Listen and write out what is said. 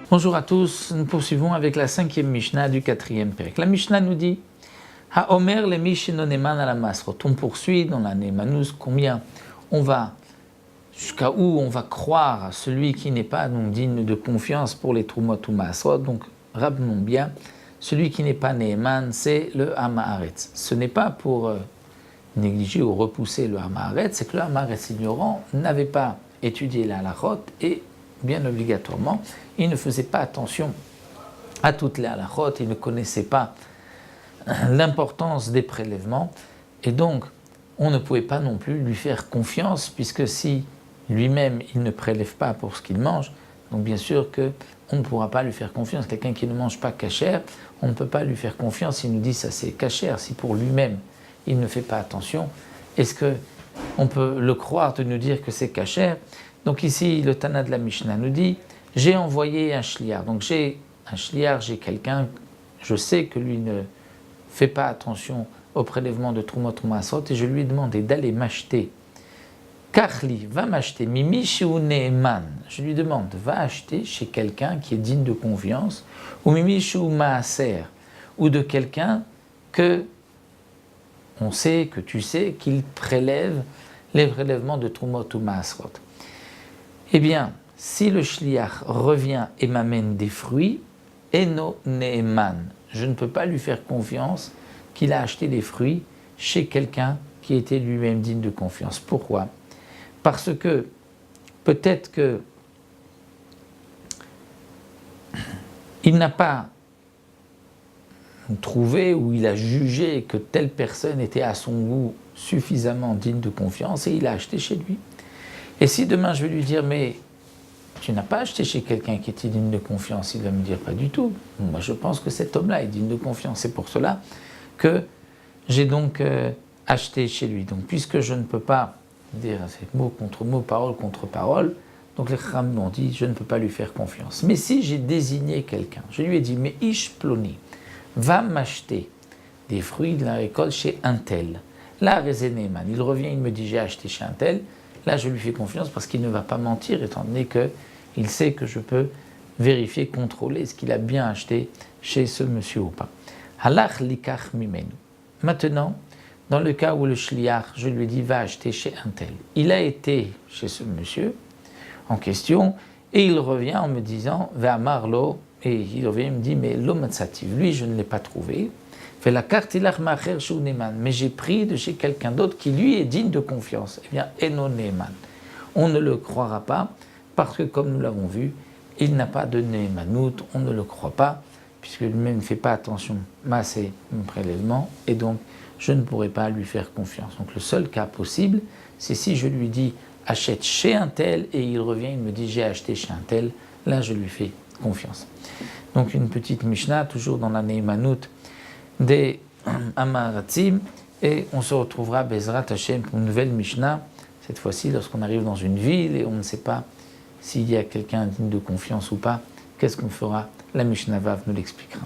Bonjour à tous, nous poursuivons avec la 5e Mishnah du 4e Perek. La Mishnah nous dit Ha-Omer le Mishnah Neman à la Masrot. On poursuit dans la Nemanus combien on va, jusqu'à où on va croire à celui qui n'est pas donc digne de confiance pour les Trumot ou Masrot. Donc, rappelons bien, celui qui n'est pas Neman, c'est le Hamaharetz. Ce n'est pas pour négliger ou repousser le Hamaharetz, c'est que le Hamaharetz ignorant n'avait pas étudié la halachot et bien obligatoirement, il ne faisait pas attention à toutes les halachot, il ne connaissait pas l'importance des prélèvements, et donc on ne pouvait pas non plus lui faire confiance, puisque si lui-même il ne prélève pas pour ce qu'il mange, donc bien sûr qu'on ne pourra pas lui faire confiance. Quelqu'un qui ne mange pas cachère, on ne peut pas lui faire confiance, il nous dit ça c'est cachère, si pour lui-même il ne fait pas attention, est-ce qu'on peut le croire de nous dire que c'est cachère? Donc ici, le Tana de la Mishnah nous dit, j'ai envoyé un shliar. Donc j'ai un shliar, j'ai quelqu'un, je sais que lui ne fait pas attention au prélèvement de Trumot ou Masrot, et je lui ai demandé d'aller m'acheter. Karli, va m'acheter, Mimi Shiu Neeman. Je lui demande, va acheter chez quelqu'un qui est digne de confiance, ou Mimi Shiu Maaser, ou de quelqu'un que on sait, que tu sais, qu'il prélève les prélèvements de Trumot ou Masrot. Eh bien, si le shliach revient et m'amène des fruits, eno neeman, je ne peux pas lui faire confiance qu'il a acheté des fruits chez quelqu'un qui était lui-même digne de confiance. Pourquoi? Parce que peut-être que il n'a pas trouvé ou il a jugé que telle personne était à son goût suffisamment digne de confiance et il a acheté chez lui. Et si demain je vais lui dire, mais tu n'as pas acheté chez quelqu'un qui était digne de confiance, il va me dire, pas du tout. Moi je pense que cet homme-là est digne de confiance. C'est pour cela que j'ai donc acheté chez lui. Donc puisque je ne peux pas dire mot contre mot, parole contre parole, donc les Chachamim m'ont dit, je ne peux pas lui faire confiance. Mais si j'ai désigné quelqu'un, je lui ai dit, mais Ish Ploni, va m'acheter des fruits de la récolte chez un tel. Là, Rezeneman, il revient, il me dit, j'ai acheté chez un tel. Là, je lui fais confiance parce qu'il ne va pas mentir, étant donné qu'il sait que je peux vérifier, contrôler ce qu'il a bien acheté chez ce monsieur ou pas. Halach likach mimenu. Maintenant, dans le cas où le shliach, je lui dis, va acheter chez un tel. Il a été chez ce monsieur en question et il revient en me disant, va marlo, et il revient et me dit, mais l'omatsativ, lui, je ne l'ai pas trouvé. Fait la carte mais j'ai pris de chez quelqu'un d'autre qui lui est digne de confiance. Eh bien, Eno Neeman. On ne le croira pas parce que, comme nous l'avons vu, il n'a pas de Neemanout, on ne le croit pas, puisque lui-même ne fait pas attention à ses prélèvements, et donc je ne pourrai pas lui faire confiance. Donc le seul cas possible, c'est si je lui dis achète chez un tel, et il revient, il me dit j'ai acheté chez un tel, là je lui fais confiance. Donc une petite Mishnah, toujours dans la Neemanout, des Amaratzim, et on se retrouvera Bezrat Hashem pour une nouvelle Mishnah, cette fois-ci lorsqu'on arrive dans une ville et on ne sait pas s'il y a quelqu'un digne de confiance ou pas, qu'est-ce qu'on fera? La Mishnah Vav nous l'expliquera.